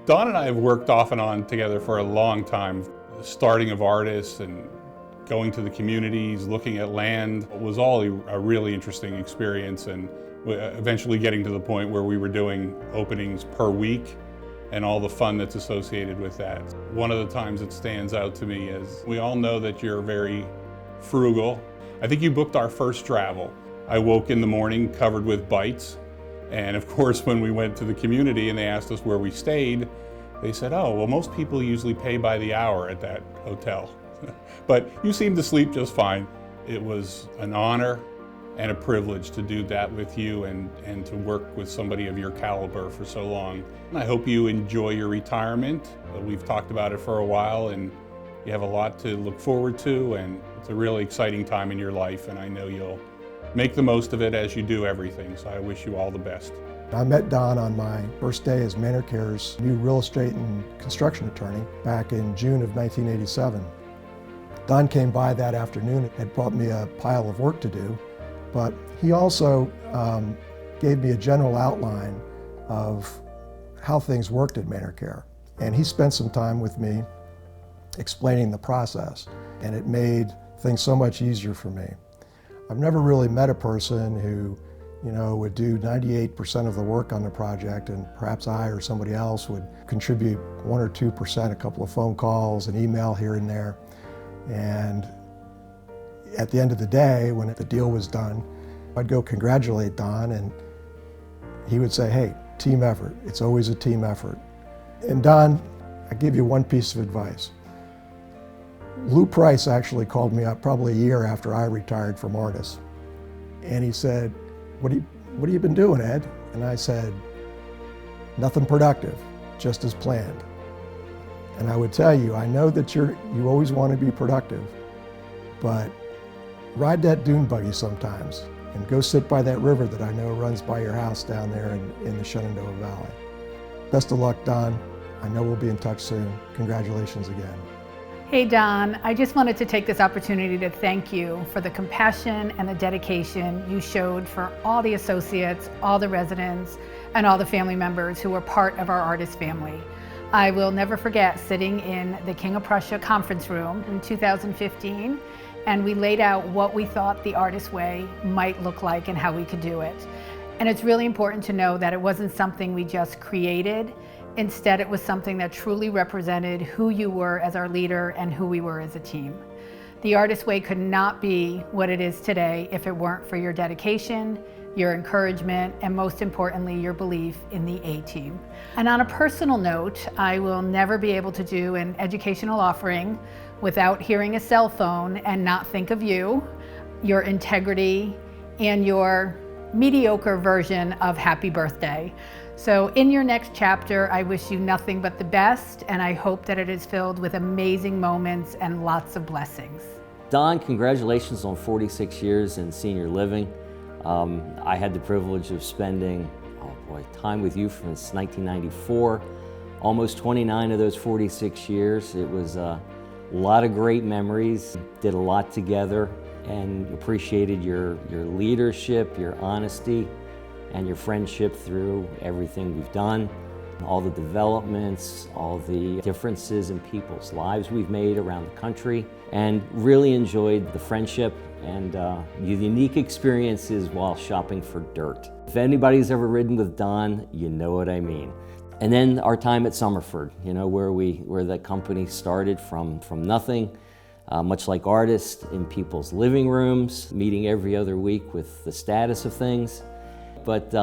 Don and I have worked off and on together for a long time. The starting of artists and going to the communities, looking at land was all a really interesting experience, and eventually getting to the point where we were doing openings per week and all the fun that's associated with that. One of the times that stands out to me is we all know that you're very frugal. I think you booked our first travel. I woke in the morning covered with bites. And of course, when we went to the community and they asked us where we stayed, they said, oh, well, most people usually pay by the hour at that hotel. But you seemed to sleep just fine. It was an honor and a privilege to do that with you and to work with somebody of your caliber for so long. And I hope you enjoy your retirement. We've talked about it for a while, and you have a lot to look forward to, and it's a really exciting time in your life, and I know you'll make the most of it as you do everything, so I wish you all the best. I met Don on my first day as Manor Care's new real estate and construction attorney back in June of 1987. Don came by that afternoon and brought me a pile of work to do, but he also gave me a general outline of how things worked at Manor Care. And he spent some time with me explaining the process, and it made things so much easier for me. I've never really met a person who, would do 98% of the work on the project, and perhaps I or somebody else would contribute 1 or 2%, a couple of phone calls, an email here and there. And at the end of the day, when the deal was done, I'd go congratulate Don, and he would say, hey, team effort. It's always a team effort. And Don, I give you one piece of advice. Lou Price actually called me up probably a year after I retired from Artis. And he said, what have you been doing, Ed? And I said, nothing productive, just as planned. And I would tell you, I know that you always want to be productive, but ride that dune buggy sometimes and go sit by that river that I know runs by your house down there in the Shenandoah Valley. Best of luck, Don. I know we'll be in touch soon. Congratulations again. Hey Don, I just wanted to take this opportunity to thank you for the compassion and the dedication you showed for all the associates, all the residents, and all the family members who were part of our Artis family. I will never forget sitting in the King of Prussia conference room in 2015, and we laid out what we thought the Artis way might look like and how we could do it. And it's really important to know that it wasn't something we just created. Instead, it was something that truly represented who you were as our leader and who we were as a team. The Artis way could not be what it is today if it weren't for your dedication, your encouragement, and most importantly, your belief in the A-team. And on a personal note, I will never be able to do an educational offering without hearing a cell phone and not think of you, your integrity, and your mediocre version of happy birthday. So in your next chapter, I wish you nothing but the best, and I hope that it is filled with amazing moments and lots of blessings. Don, congratulations on 46 years in senior living. I had the privilege of spending, time with you since 1994, almost 29 of those 46 years. It was a lot of great memories, did a lot together, and appreciated your leadership, your honesty, and your friendship through everything we've done, all the developments, all the differences in people's lives we've made around the country, and really enjoyed the friendship and the unique experiences while shopping for dirt. If anybody's ever ridden with Don, you know what I mean. And then our time at Summerford, where the company started from nothing, much like Artis, in people's living rooms, meeting every other week with the status of things. But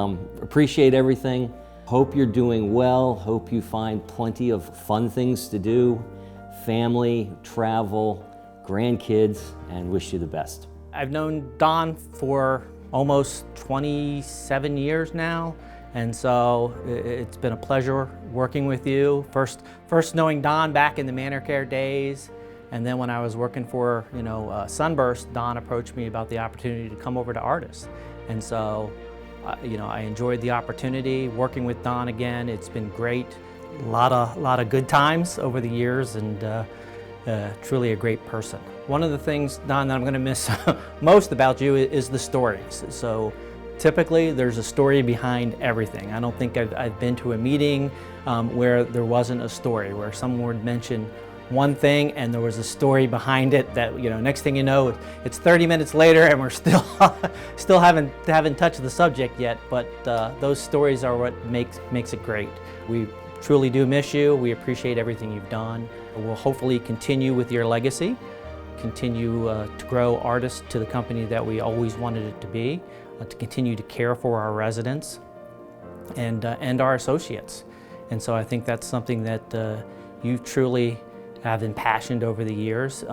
appreciate everything. Hope you're doing well. Hope you find plenty of fun things to do, family, travel, grandkids, and wish you the best. I've known Don for almost 27 years now, and so it's been a pleasure working with you. First knowing Don back in the Manor Care days, and then when I was working for Sunburst, Don approached me about the opportunity to come over to Artis, and so I enjoyed the opportunity working with Don again. It's been great. A lot of good times over the years, and truly a great person. One of the things, Don, that I'm going to miss most about you is the stories. So Typically, there's a story behind everything. I don't think I've been to a meeting where there wasn't a story, where someone would mention one thing and there was a story behind it that, next thing you know, it's 30 minutes later and we're still haven't touched the subject yet, but those stories are what makes it great. We truly do miss you. We appreciate everything you've done. We'll hopefully continue with your legacy, continue to grow Artist to the company that we always wanted it to be, to continue to care for our residents and our associates. And so I think that's something that you truly have impassioned over the years.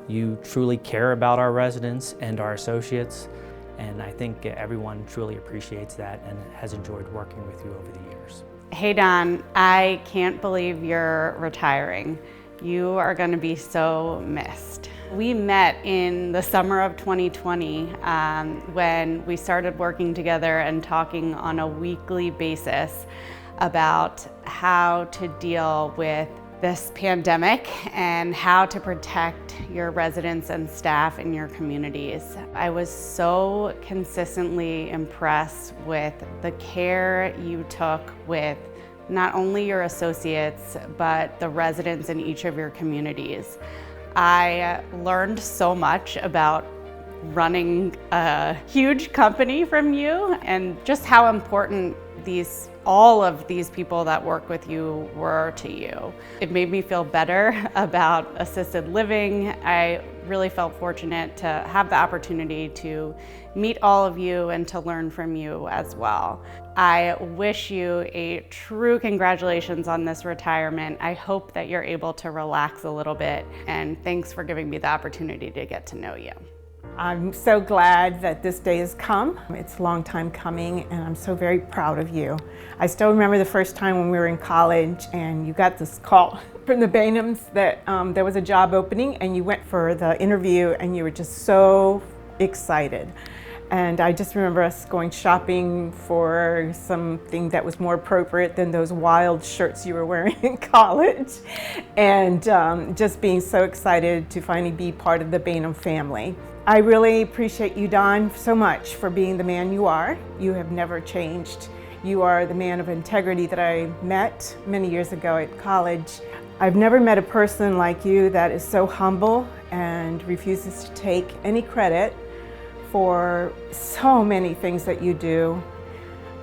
You truly care about our residents and our associates, and I think everyone truly appreciates that and has enjoyed working with you over the years. Hey Don, I can't believe you're retiring. You are going to be so missed. We met in the summer of 2020 when we started working together and talking on a weekly basis about how to deal with this pandemic and how to protect your residents and staff in your communities. I was so consistently impressed with the care you took with not only your associates, but the residents in each of your communities. I learned so much about running a huge company from you and just how important all of these people that work with you were to you. It made me feel better about assisted living. I really felt fortunate to have the opportunity to meet all of you and to learn from you as well. I wish you a true congratulations on this retirement. I hope that you're able to relax a little bit, and thanks for giving me the opportunity to get to know you. I'm so glad that this day has come. It's a long time coming, and I'm so very proud of you. I still remember the first time when we were in college and you got this call from the Bainums that there was a job opening, and you went for the interview and you were just so excited. And I just remember us going shopping for something that was more appropriate than those wild shirts you were wearing in college, and just being so excited to finally be part of the Bainum family. I really appreciate you, Don, so much for being the man you are. You have never changed. You are the man of integrity that I met many years ago at college. I've never met a person like you that is so humble and refuses to take any credit for so many things that you do.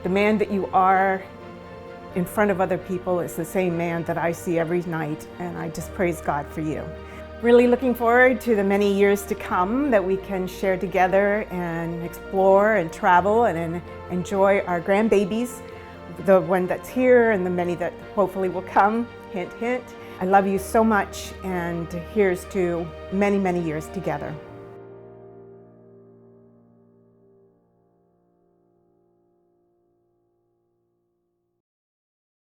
The man that you are in front of other people is the same man that I see every night, and I just praise God for you. Really looking forward to the many years to come that we can share together and explore and travel and enjoy our grandbabies, the one that's here and the many that hopefully will come, hint, hint. I love you so much, and here's to many, many years together.